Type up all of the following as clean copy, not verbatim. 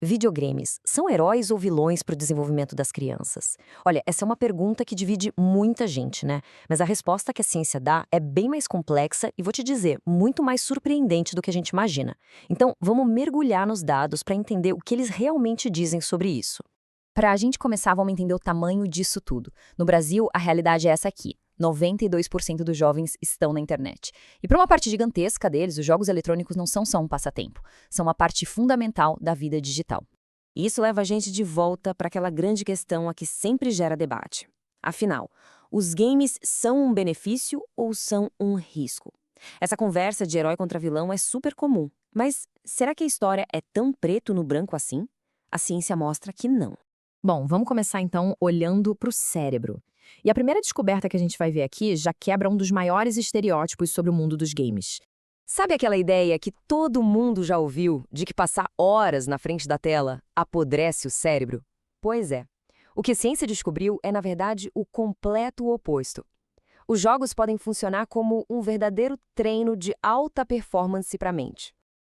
Videogames são heróis ou vilões para o desenvolvimento das crianças? Olha, essa é uma pergunta que divide muita gente, né? Mas a resposta que a ciência dá é bem mais complexa e, vou te dizer, muito mais surpreendente do que a gente imagina. Então, vamos mergulhar nos dados para entender o que eles realmente dizem sobre isso. Para a gente começar, vamos entender o tamanho disso tudo. No Brasil, a realidade é essa aqui. 92% dos jovens estão na internet. E para uma parte gigantesca deles, os jogos eletrônicos não são só um passatempo, são uma parte fundamental da vida digital. E isso leva a gente de volta para aquela grande questão a que sempre gera debate. Afinal, os games são um benefício ou são um risco? Essa conversa de herói contra vilão é super comum. Mas será que a história é tão preto no branco assim? A ciência mostra que não. Bom, vamos começar então olhando para o cérebro. E a primeira descoberta que a gente vai ver aqui já quebra um dos maiores estereótipos sobre o mundo dos games. Sabe aquela ideia que todo mundo já ouviu de que passar horas na frente da tela apodrece o cérebro? Pois é. O que a ciência descobriu é, na verdade, o completo oposto. Os jogos podem funcionar como um verdadeiro treino de alta performance para a mente.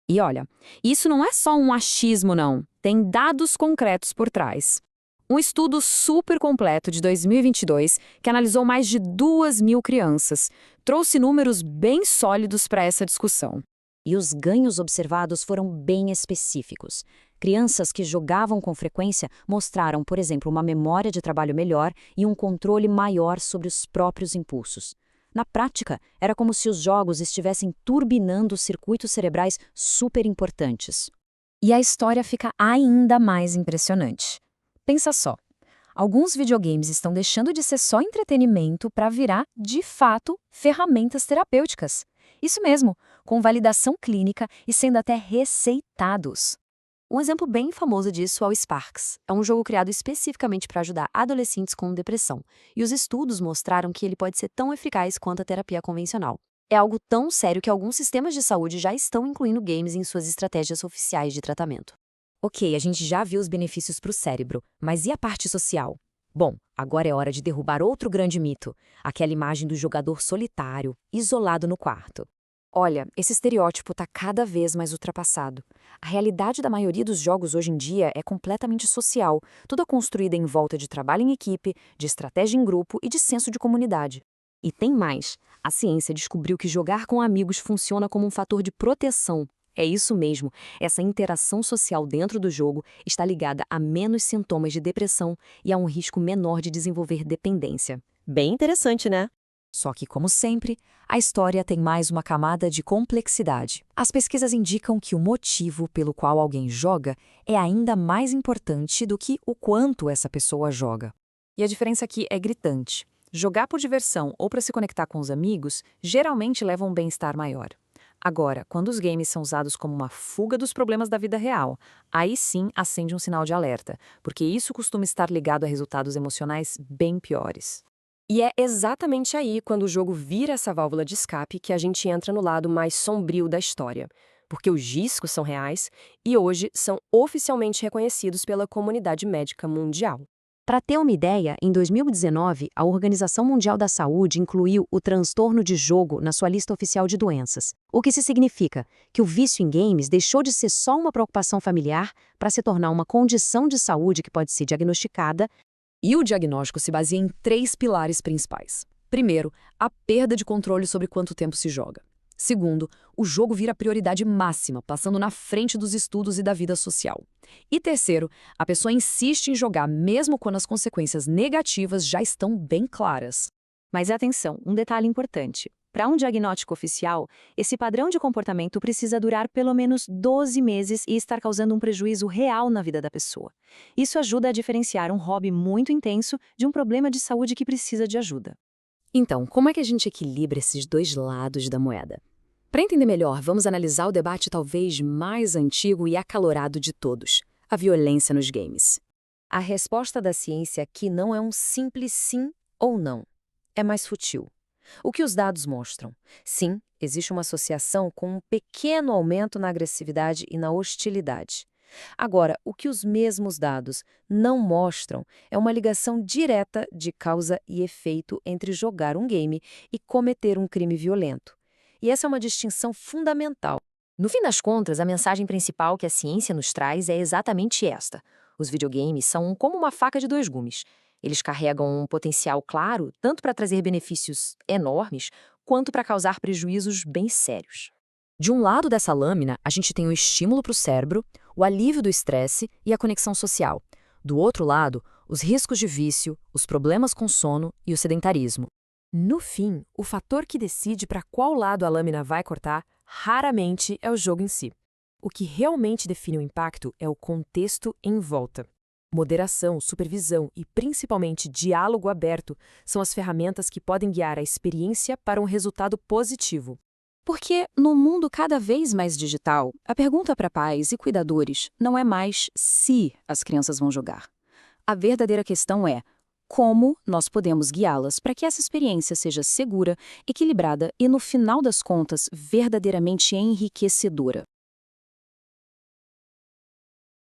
E olha, isso não é só um achismo, não. Tem dados concretos por trás. Um estudo super completo de 2022, que analisou mais de 2.000 crianças, trouxe números bem sólidos para essa discussão. E os ganhos observados foram bem específicos. Crianças que jogavam com frequência mostraram, por exemplo, uma memória de trabalho melhor e um controle maior sobre os próprios impulsos. Na prática, era como se os jogos estivessem turbinando circuitos cerebrais super importantes. E a história fica ainda mais impressionante. Pensa só, alguns videogames estão deixando de ser só entretenimento para virar, de fato, ferramentas terapêuticas. Isso mesmo, com validação clínica e sendo até receitados. Um exemplo bem famoso disso é o Sparks. É um jogo criado especificamente para ajudar adolescentes com depressão, e os estudos mostraram que ele pode ser tão eficaz quanto a terapia convencional. É algo tão sério que alguns sistemas de saúde já estão incluindo games em suas estratégias oficiais de tratamento. Ok, a gente já viu os benefícios para o cérebro, mas e a parte social? Bom, agora é hora de derrubar outro grande mito, aquela imagem do jogador solitário, isolado no quarto. Olha, esse estereótipo está cada vez mais ultrapassado. A realidade da maioria dos jogos hoje em dia é completamente social, toda construída em volta de trabalho em equipe, de estratégia em grupo e de senso de comunidade. E tem mais, a ciência descobriu que jogar com amigos funciona como um fator de proteção. É isso mesmo, essa interação social dentro do jogo está ligada a menos sintomas de depressão e a um risco menor de desenvolver dependência. Bem interessante, né? Só que, como sempre, a história tem mais uma camada de complexidade. As pesquisas indicam que o motivo pelo qual alguém joga é ainda mais importante do que o quanto essa pessoa joga. E a diferença aqui é gritante. Jogar por diversão ou para se conectar com os amigos geralmente leva a um bem-estar maior. Agora, quando os games são usados como uma fuga dos problemas da vida real, aí sim acende um sinal de alerta, porque isso costuma estar ligado a resultados emocionais bem piores. E é exatamente aí, quando o jogo vira essa válvula de escape, que a gente entra no lado mais sombrio da história. Porque os riscos são reais e hoje são oficialmente reconhecidos pela comunidade médica mundial. Para ter uma ideia, em 2019, a Organização Mundial da Saúde incluiu o transtorno de jogo na sua lista oficial de doenças. O que isso significa? Que o vício em games deixou de ser só uma preocupação familiar para se tornar uma condição de saúde que pode ser diagnosticada. E o diagnóstico se baseia em 3 pilares principais. Primeiro, a perda de controle sobre quanto tempo se joga. Segundo, o jogo vira prioridade máxima, passando na frente dos estudos e da vida social. E terceiro, a pessoa insiste em jogar mesmo quando as consequências negativas já estão bem claras. Mas atenção, um detalhe importante. Para um diagnóstico oficial, esse padrão de comportamento precisa durar pelo menos 12 meses e estar causando um prejuízo real na vida da pessoa. Isso ajuda a diferenciar um hobby muito intenso de um problema de saúde que precisa de ajuda. Então, como é que a gente equilibra esses dois lados da moeda? Para entender melhor, vamos analisar o debate talvez mais antigo e acalorado de todos, a violência nos games. A resposta da ciência aqui não é um simples sim ou não. É mais sutil. O que os dados mostram? Sim, existe uma associação com um pequeno aumento na agressividade e na hostilidade. Agora, o que os mesmos dados não mostram é uma ligação direta de causa e efeito entre jogar um game e cometer um crime violento. E essa é uma distinção fundamental. No fim das contas, a mensagem principal que a ciência nos traz é exatamente esta. Os videogames são como uma faca de dois gumes. Eles carregam um potencial claro, tanto para trazer benefícios enormes, quanto para causar prejuízos bem sérios. De um lado dessa lâmina, a gente tem o estímulo para o cérebro, o alívio do estresse e a conexão social. Do outro lado, os riscos de vício, os problemas com sono e o sedentarismo. No fim, o fator que decide para qual lado a lâmina vai cortar raramente é o jogo em si. O que realmente define o impacto é o contexto em volta. Moderação, supervisão e, principalmente, diálogo aberto são as ferramentas que podem guiar a experiência para um resultado positivo. Porque, no mundo cada vez mais digital, a pergunta para pais e cuidadores não é mais se as crianças vão jogar. A verdadeira questão é como nós podemos guiá-las para que essa experiência seja segura, equilibrada e, no final das contas, verdadeiramente enriquecedora.